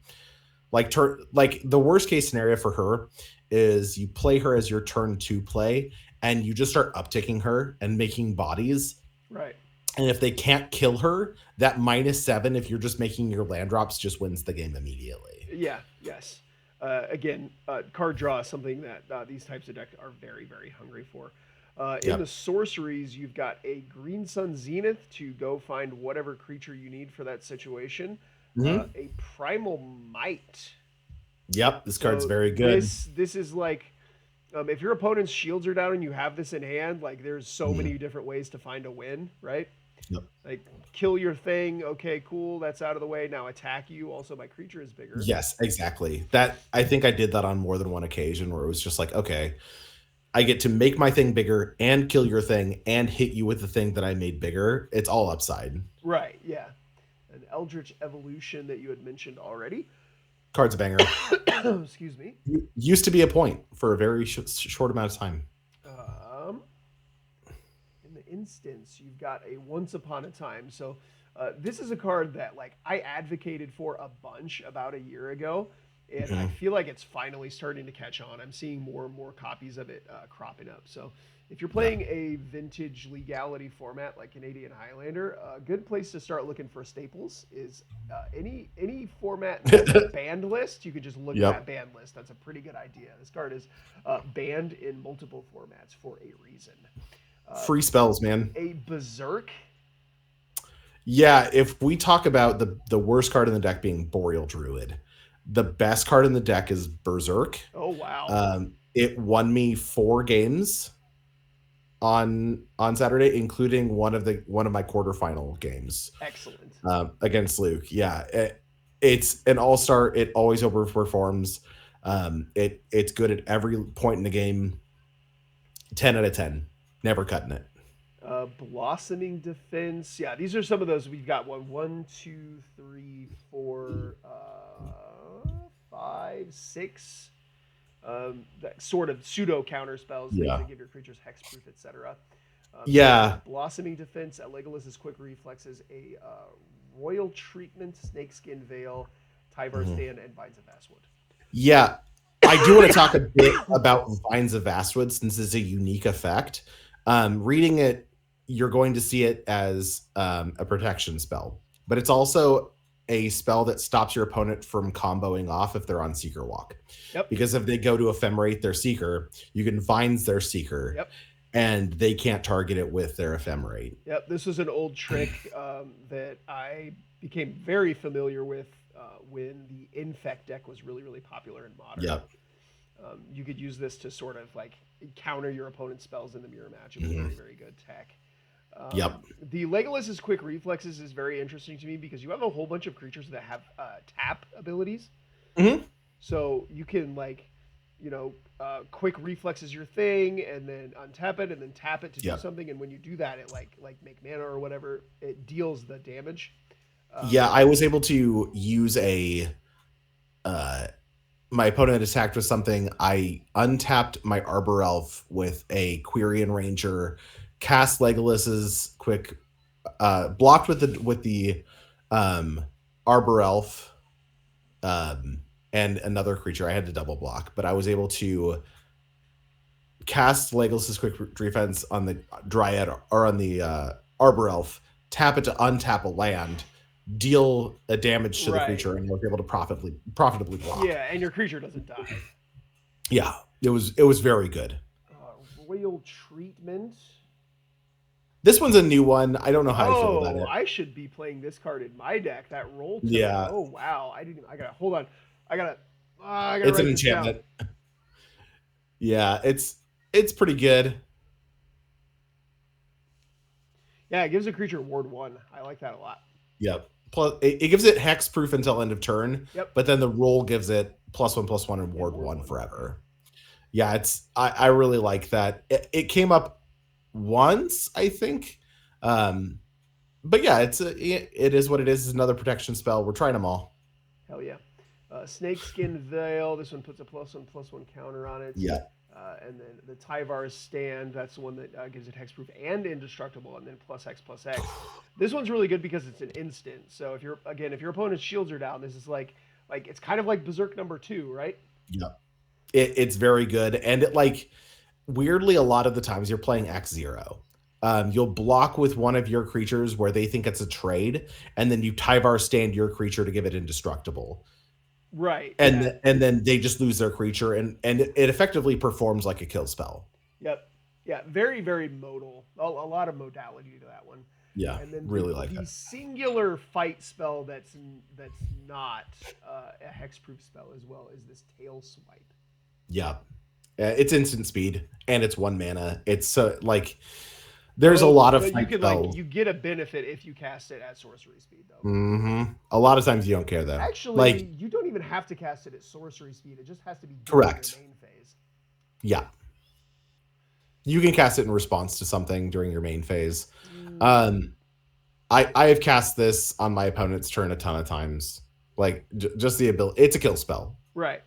The worst case scenario for her is you play her as your turn 2 play, and you just start upticking her and making bodies. Right. And if they can't kill her, that -7, if you're just making your land drops, just wins the game immediately. Yeah, yes. Again, card draw is something that these types of decks are very, very hungry for. In the sorceries, you've got a Green Sun Zenith to go find whatever creature you need for that situation. A Primal Might. Yep, this card's very good. This is if your opponent's shields are down and you have this in hand, there's so many different ways to find a win, right? Yep. Kill your thing. Okay, cool. That's out of the way. Now attack you. Also, my creature is bigger. Yes, exactly. I think I did that on more than one occasion where it was just okay, I get to make my thing bigger and kill your thing and hit you with the thing that I made bigger. It's all upside. Right, yeah. An Eldritch Evolution that you had mentioned already. Card's a banger. Excuse me. Used to be a point for a very short amount of time. instance, you've got a Once Upon a Time. So this is a card that like I advocated for a bunch about a year ago, and I Mhm. feel like it's finally starting to catch on. I'm seeing more and more copies of it cropping up. So if you're Yeah. playing a vintage legality format like Canadian Highlander, a good place to start looking for staples is any format that's a banned list. You could just look at that Yep. banned list. That's a pretty good idea. This card is banned in multiple formats for a reason. Uh, Free spells, man. a Berserk. Yeah, if we talk about the worst card in the deck being Boreal Druid, the best card in the deck is Berserk. Oh wow, It won me 4 games on Saturday, including one of my quarterfinal games excellent. against Luke. Yeah, it's an all-star. It always overperforms. It's good at every point in the game. 10 out of 10. Never cutting it. Blossoming Defense. Yeah, these are some of those. We've got one, two, three, four, five, six. That sort of pseudo counter spells, things Yeah. that give your creatures hexproof, etc. Yeah. Blossoming Defense, a Legolas's Quick Reflexes, a Royal Treatment, Snakeskin Veil, Tyvar Stand, and Vines of Vastwood. Yeah. I do want to talk a bit about Vines of Vastwood since it's a unique effect. Reading it, you're going to see it as a protection spell, but it's also a spell that stops your opponent from comboing off if they're on Seeker Walk. Yep. Because if they go to ephemerate their Seeker, you can Vines their Seeker. Yep. And they can't target it with their ephemerate. Yep, this was an old trick that I became very familiar with when the Infect deck was really, really popular in Modern. Yep. You could use this to sort of like counter your opponent's spells in the mirror match. It was very, very good tech. Yep. The Legolas's Quick Reflexes is very interesting to me because you have a whole bunch of creatures that have tap abilities. Mm-hmm. So you can like, quick reflex is your thing, and then untap it, and then tap it to do something. And when you do that, it like make mana or whatever, it deals the damage. Yeah, I was able to use my opponent attacked with something. I untapped my Arbor Elf with a Quirion Ranger, cast Legolas's quick, blocked with the Arbor Elf, and another creature. I had to double block, but I was able to cast Legolas's quick defense on the Dryad or on the Arbor Elf, tap it to untap a land, deal a damage to the creature, and I was able to profitably block. Yeah, and your creature doesn't die. Yeah, it was very good. Royal Treatment. This one's a new one. I don't know how I feel about it. I should be playing this card in my deck. That roll. Yeah. Oh wow! I gotta hold on. I gotta. It's an enchantment. Yeah, it's pretty good. Yeah, it gives a creature ward 1. I like that a lot. Yep. Plus, it gives it hex proof until end of turn. Yep. But then the roll gives it +1/+1 and ward 1 forever. Yeah, I really like that. It came up once, I think. But yeah, it is what it is. It's another protection spell. We're trying them all. Hell yeah. Snakeskin Veil. This one puts a +1/+1 counter on it. Yeah. And then the Tyvar Stand. That's the one that gives it hexproof and indestructible, and then +X/+X. This one's really good because it's an instant. So if your opponent's shields are down, this is like it's kind of like Berserk number 2, right? Yeah. It's very good, and it like weirdly a lot of the times you're playing X0. You'll block with one of your creatures where they think it's a trade, and then you Tyvar Stand your creature to give it indestructible. Right. And then they just lose their creature, and it effectively performs like a kill spell. Yep. Yeah. Very, very modal. A lot of modality to that one. Yeah. And then really like the that. singular fight spell that's not a hexproof spell as well is this Tail Swipe. Yeah. It's instant speed and it's 1 mana. It's like there's a lot of fight spells. You get a benefit if you cast it at sorcery speed, though. Mm-hmm. A lot of times you don't care though. Actually, you don't even have to cast it at sorcery speed. It just has to be correct. Your main phase. Yeah. You can cast it in response to something during your main phase. I have cast this on my opponent's turn a ton of times. Like just the ability. It's a kill spell. Right.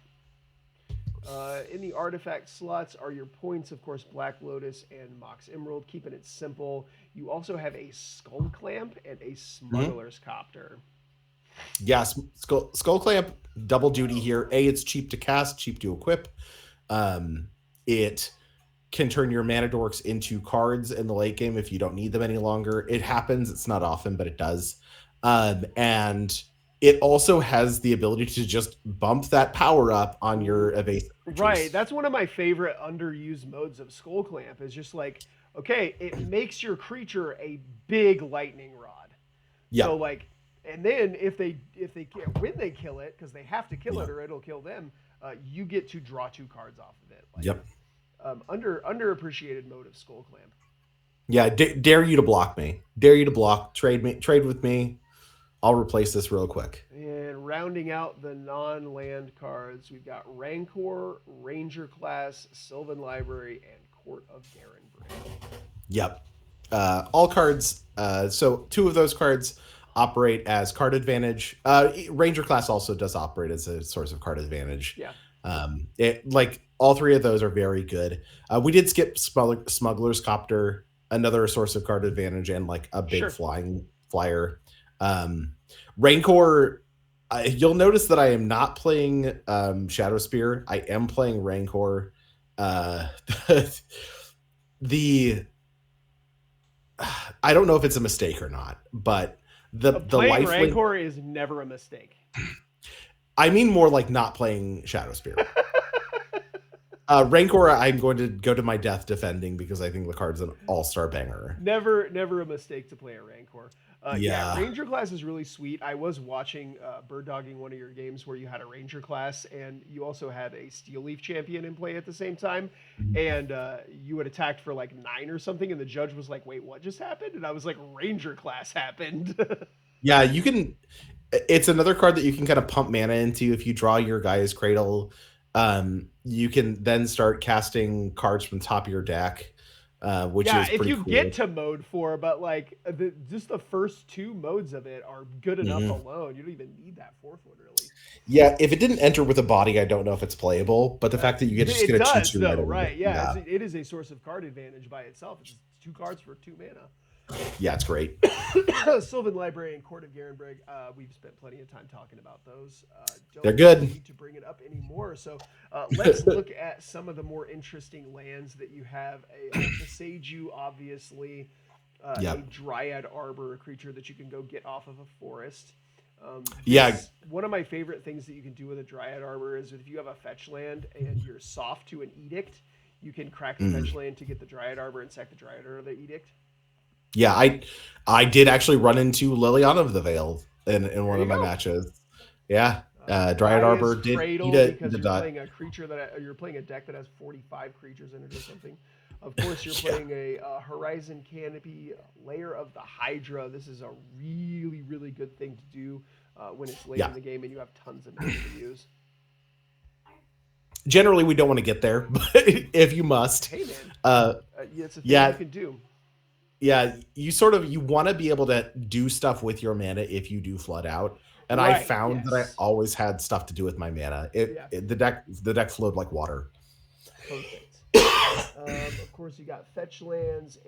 In the artifact slots are your points, of course, Black Lotus and Mox Emerald, keeping it simple. You also have a Skull Clamp and a Mhm. Smuggler's Copter. Yes, Skull Clamp, double duty here. It's cheap to cast, cheap to equip. It can turn your mana dorks into cards in the late game if you don't need them any longer. It happens. It's not often, but it does. And it also has the ability to just bump that power up on your evasive Right, creatures. that's one of my favorite underused modes of Skull Clamp. Is just like, okay, it makes your creature a big lightning rod. So Yep. like, and then if they when they kill it, because they have to kill it Yep. or it'll kill them, you get to draw 2 cards off of it. Like, Yep. underappreciated mode of Skull Clamp. Yeah. Dare you to block me. Dare you to block. Trade me. Trade with me. I'll replace this real quick. And rounding out the non-land cards, we've got Rancor, Ranger Class, Sylvan Library, and Court of Garenbrig. Yep. All cards. So two of those cards operate as card advantage. Ranger class also does operate as a source of card advantage. Yeah. It like all three of those are very good. We did skip Smuggler's Copter, another source of card advantage, and like a big Sure. flying flyer. Rancor. You'll notice that I am not playing Shadow Spear. I am playing Rancor. Uh, the I don't know if it's a mistake or not, but the Playing lifelink. Rancor is never a mistake. I mean more like not playing Shadow Spear. Rancor, I'm going to go to my death defending because I think the card's an all-star banger. Never a mistake to play a Rancor. Yeah. Ranger class is really sweet. I was watching bird dogging one of your games where you had a Ranger class and you also had a Steel Leaf champion in play at the same time, and you had attacked for like 9 or something, and the judge was like, "Wait, what just happened?" And I was like, "Ranger class happened." Yeah, you can. It's another card that you can kind of pump mana into if you draw your Gaia's Cradle. You can then start casting cards from the top of your deck, which Yeah, is if pretty you cool. get to mode 4, but like just the first 2 modes of it are good enough Mhm. alone. You don't even need that 4th one really. Yeah, if it didn't enter with a body, I don't know if it's playable. But the fact that you just It get a does cheat right though, away, right? Yeah, yeah, it is a source of card advantage by itself. It's 2 cards for 2 mana. yeah, it's great. Sylvan Library and Court of Garenbrig. We've spent plenty of time talking about those. Don't They're good. need to bring it up anymore. So let's look at some of the more interesting lands that you have. The Seiju, obviously, a Yep. Dryad Arbor, a creature that you can go get off of a forest. Yeah. One of my favorite things that you can do with a Dryad Arbor is if you have a fetch land and you're soft to an edict, you can crack the fetch land to get the Dryad Arbor and sack the Dryad Arbor of the edict. Yeah, I did actually run into Liliana of the Veil in one of my matches. Yeah, Dryad Arbor did Cradle eat because the you're dot. playing a creature you're playing a deck that has 45 creatures in it or something. Of course, you're playing a Horizon Canopy, Layer of the Hydra. This is a really good thing to do when it's late in the game and you have tons of mana to use. Generally, we don't want to get there, but if you must, hey man, it's a thing you can do. Yeah, you want to be able to do stuff with your mana if you do flood out. And I found that I always had stuff to do with my mana. The deck flowed like water. Perfect. Of course, you got fetch lands,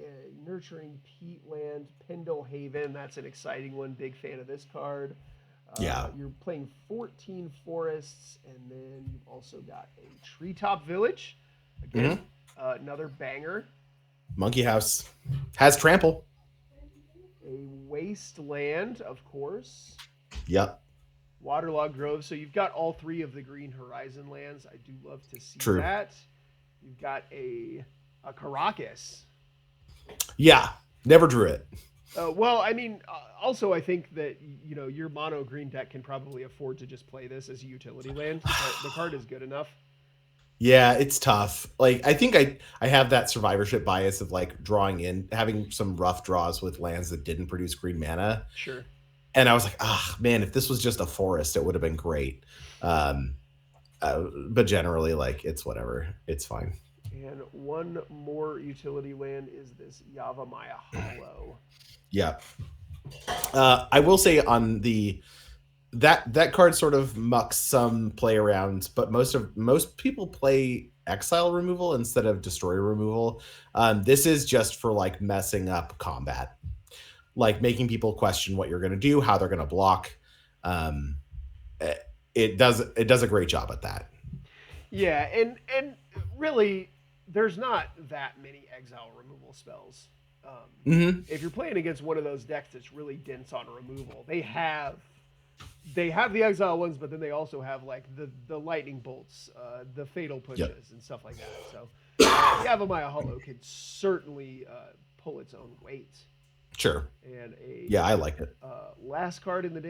nurturing peatland, Pendle Haven. That's an exciting one. Big fan of this card. You're playing 14 forests, and then you've also got a treetop village. Again, another banger. Monkey House has trample. A wasteland, of course. Yep. Waterlogged Grove. So you've got all 3 of the Green Horizon lands. I do love to see that. You've got a Caracas. Yeah, never drew it. Well, I mean, also I think that your mono green deck can probably afford to just play this as a utility land. The card is good enough. Yeah, it's tough. Like I think I have that survivorship bias of like having some rough draws with lands that didn't produce green mana. Sure. And I was like, man, if this was just a forest, it would have been great. But generally, like it's whatever. It's fine. And one more utility land is this Yavimaya Hollow. Yeah. I will say on the that card sort of mucks some play around, but most people play exile removal instead of destroyer removal. This is just for like messing up combat, like making people question what you're going to do, how they're going to block. Um, it does a great job at that. Yeah, and really, there's not that many exile removal spells. Hmm. If you're playing against one of those decks that's really dense on removal, they have the exile ones, but then they also have like the lightning bolts, the fatal pushes, Yep. and stuff like that. So Yavimaya Hollow can certainly pull its own weight. Sure. And a Yeah, I like it. last card in the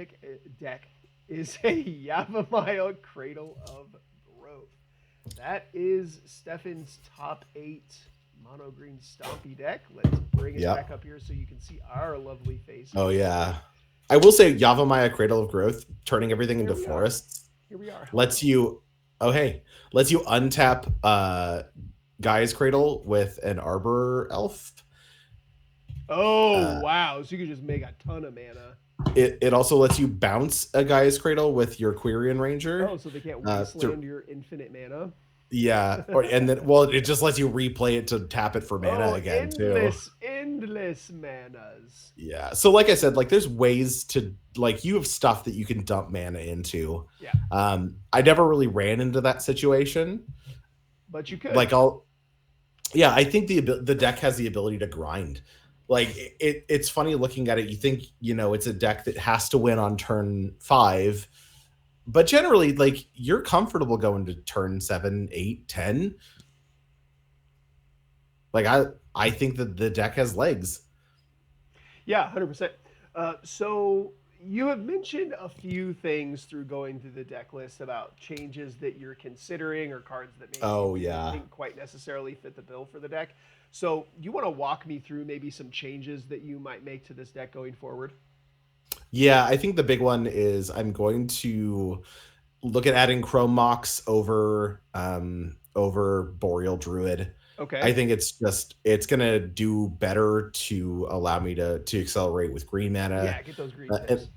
deck is a Yavimaya Cradle of Growth. That is Stefan's top 8 mono green Stompy deck. Let's bring it Yep. back up here so you can see our lovely faces. Oh yeah. I will say Yavimaya Cradle of Growth, turning everything Here into we are. forests, Here we are. lets you lets you untap Gaia's Cradle with an Arbor Elf. Oh, wow. So you can just make a ton of mana. It also lets you bounce a Gaia's Cradle with your Quirion Ranger. Oh, so they can't wasteland your infinite mana. Yeah, and then it just lets you replay it to tap it for mana again endless manas. Yeah. So like I said, like there's ways to like you have stuff that you can dump mana into. Yeah. I never really ran into that situation. But you could. Like I think the deck has the ability to grind. Like it's funny looking at it. You think, it's a deck that has to win on turn 5, but generally like you're comfortable going to turn 7, 8, 10. Like I think that the deck has legs. Yeah, 100%. So you have mentioned a few things through going through the deck list about changes that you're considering or cards that maybe you didn't quite necessarily fit the bill for the deck. So you want to walk me through maybe some changes that you might make to this deck going forward? Yeah, I think the big one is I'm going to look at adding Chrome Mox over Boreal Druid. Okay. I think it's gonna do better to allow me to accelerate with green mana. Yeah, get those green tips.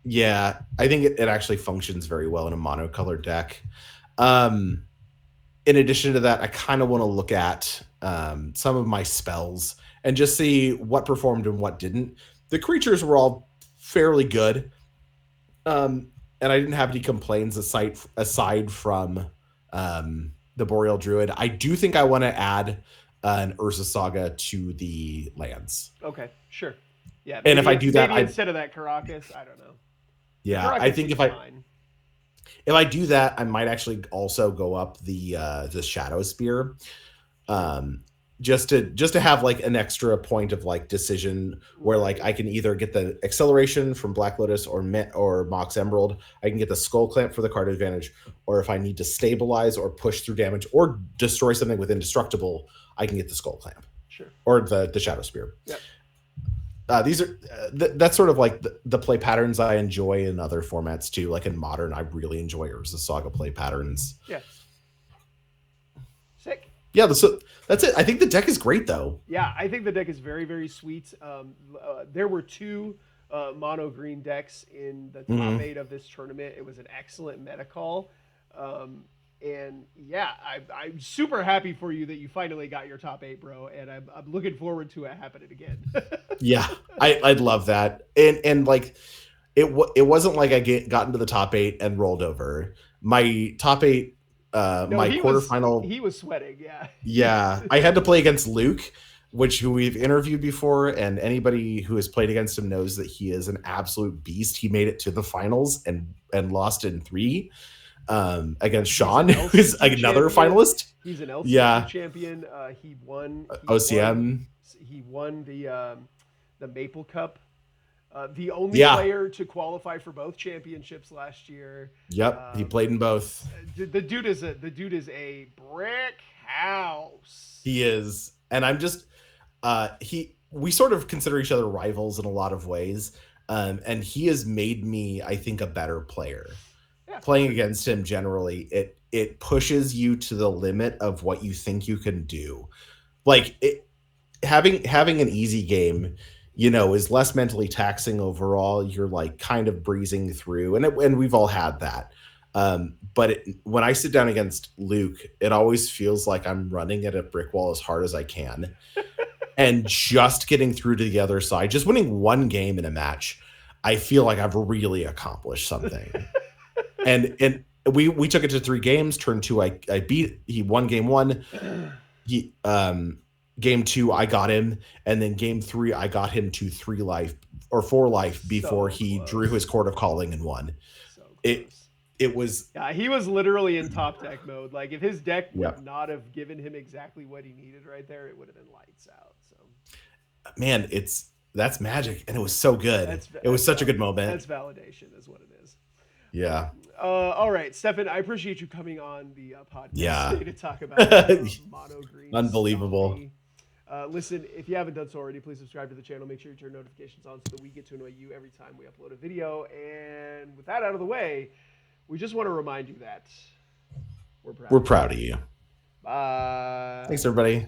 Yeah, I think it actually functions very well in a monocolored deck. In addition to that, I kind of want to look at some of my spells and just see what performed and what didn't. The creatures were all fairly good, and I didn't have any complaints aside from the Boreal Druid. I do think I want to add an Urza Saga to the lands. Okay, sure. Yeah, and if I do that, instead of that Caracas, I don't know. Yeah, Caracas I think if I do that, I might actually also go up the Shadow Spear, just to have like an extra point of like decision where like I can either get the acceleration from Black Lotus or Mox Emerald, I can get the Skull Clamp for the card advantage, or if I need to stabilize or push through damage or destroy something with Indestructible, I can get the Skull Clamp, sure, or the Shadow Spear. Yep. These are that's sort of like the play patterns I enjoy in other formats too. Like in Modern, I really enjoy Urza Saga play patterns. Yeah. Sick. Yeah, so that's it. I think the deck is great, though. Yeah, I think the deck is very, very sweet. There were 2 mono green decks in the top 8 of this tournament. It was an excellent meta call. And yeah, I'm super happy for you that you finally got your top 8, bro. And I'm looking forward to it happening again. Yeah, I'd love that. And like, it wasn't like I got into the top 8 and rolled over. My top 8. My quarterfinal. He was sweating, yeah. Yeah, I had to play against Luke, who we've interviewed before, and anybody who has played against him knows that he is an absolute beast. He made it to the finals and lost in 3 against Sean, who is another finalist. He's an LCQ champion. He won OCM. He won the Maple Cup. The only player to qualify for both championships last year. Yep, he played in both. The dude is a brick house. He is, and I'm just we sort of consider each other rivals in a lot of ways, and he has made me, I think, a better player. Yeah, playing against him generally, it pushes you to the limit of what you think you can do. Like having an easy game you know, is less mentally taxing overall. You're like kind of breezing through, and we've all had that. But when I sit down against Luke, it always feels like I'm running at a brick wall as hard as I can, and just getting through to the other side, just winning one game in a match, I feel like I've really accomplished something. and we took it to 3 games. Turn 2, I beat. He won game 1. He game 2 I got him, and then game 3 I got him to 3 life or 4 life before he drew his Court of Calling and won. So close. It was, yeah, he was literally in top deck mode. Like if his deck would Yep. not have given him exactly what he needed right there, it would have been lights out. So man, that's magic, and it was so good. It was such a good moment. That's validation, is what it is. Yeah. All right, Stefan, I appreciate you coming on the podcast Yeah. today to talk about mono green. Unbelievable. Stompy. Listen, if you haven't done so already, please subscribe to the channel. Make sure you turn notifications on so that we get to annoy you every time we upload a video. And with that out of the way, we just want to remind you that we're proud of you. Bye. Thanks, everybody.